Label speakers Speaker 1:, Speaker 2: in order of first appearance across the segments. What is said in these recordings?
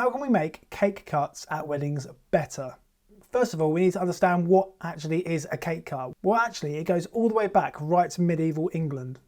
Speaker 1: How can we make cake cuts at weddings better? First of all, we need to understand what actually is a cake cut. Well, actually, it goes all the way back right to medieval England.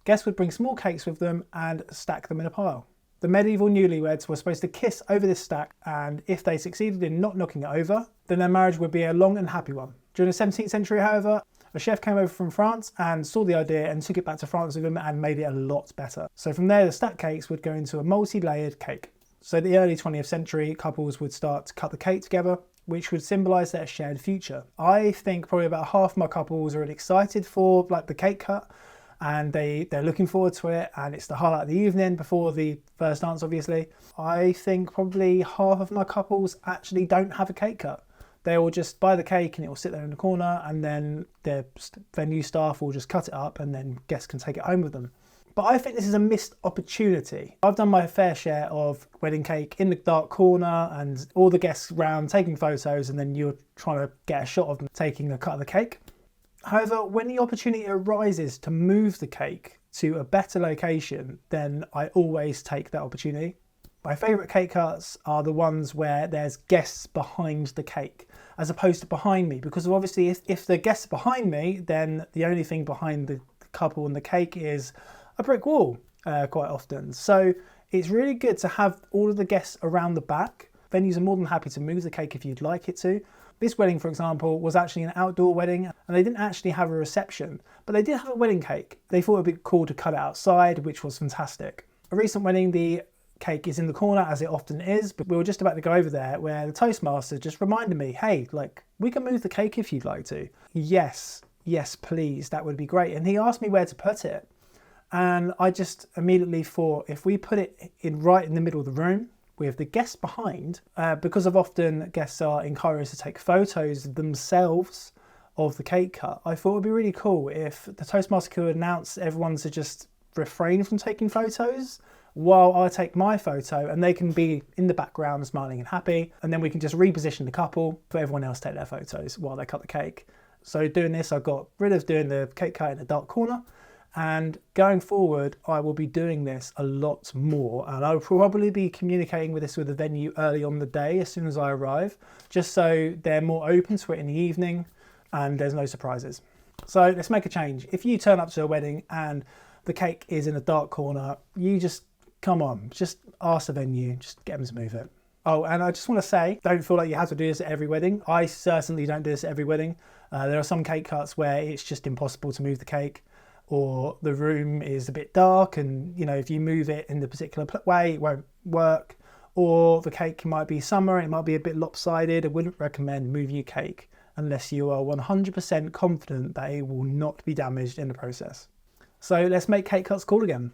Speaker 1: Guests would bring small cakes with them and stack them in a pile. The medieval newlyweds were supposed to kiss over this stack, and if they succeeded in not knocking it over, then their marriage would be a long and happy one. During the 17th century, however, a chef came over from France and saw the idea and took it back to France with him and made it a lot better. So from there, the stacked cakes would go into a multi-layered cake. So the early 20th century, couples would start to cut the cake together, which would symbolise their shared future. I think probably about half my couples are really excited for like the cake cut, and they're looking forward to it, and it's the highlight of the evening before the first dance, obviously. I think probably half of my couples actually don't have a cake cut. They will just buy the cake and it will sit there in the corner, and then their venue staff will just cut it up and then guests can take it home with them. But I think this is a missed opportunity. I've done my fair share of wedding cake in the dark corner and all the guests around taking photos, and then you're trying to get a shot of them taking a cut of the cake. However, when the opportunity arises to move the cake to a better location, then I always take that opportunity. My favourite cake cuts are the ones where there's guests behind the cake as opposed to behind me, because obviously if the guests are behind me, then the only thing behind the couple and the cake is a brick wall quite often. So it's really good to have all of the guests around the back. Venues are more than happy to move the cake if you'd like it to. This wedding, for example, was actually an outdoor wedding, and they didn't actually have a reception, but they did have a wedding cake. They thought it'd be cool to cut it outside, which was fantastic. A recent wedding, the cake is in the corner, as it often is, but we were just about to go over there where the Toastmaster just reminded me, hey, like, we can move the cake if you'd like to. Yes, please, that would be great. And he asked me where to put it. And I just immediately thought, if we put it right in the middle of the room with the guests behind, because of often guests are encouraged to take photos themselves of the cake cut, I thought it would be really cool if the Toastmaster could announce everyone to just refrain from taking photos while I take my photo, and they can be in the background smiling and happy, and then we can just reposition the couple for everyone else to take their photos while they cut the cake. So doing this, I got rid of doing the cake cut in the dark corner, and going forward I will be doing this a lot more, and I'll probably be communicating with this with the venue early on the day as soon as I arrive, just so they're more open to it in the evening and there's no surprises. So let's make a change. If you turn up to a wedding and the cake is in a dark corner, you just come on, just ask the venue, just get them to move it. Oh, and I just want to say, don't feel like you have to do this at every wedding. I certainly don't do this at every wedding. There are some cake cuts where it's just impossible to move the cake, or the room is a bit dark, and you know, if you move it in the particular way, it won't work. Or the cake might be summer, it might be a bit lopsided. I wouldn't recommend moving your cake unless you are 100% confident that it will not be damaged in the process. So let's make cake cuts cool again.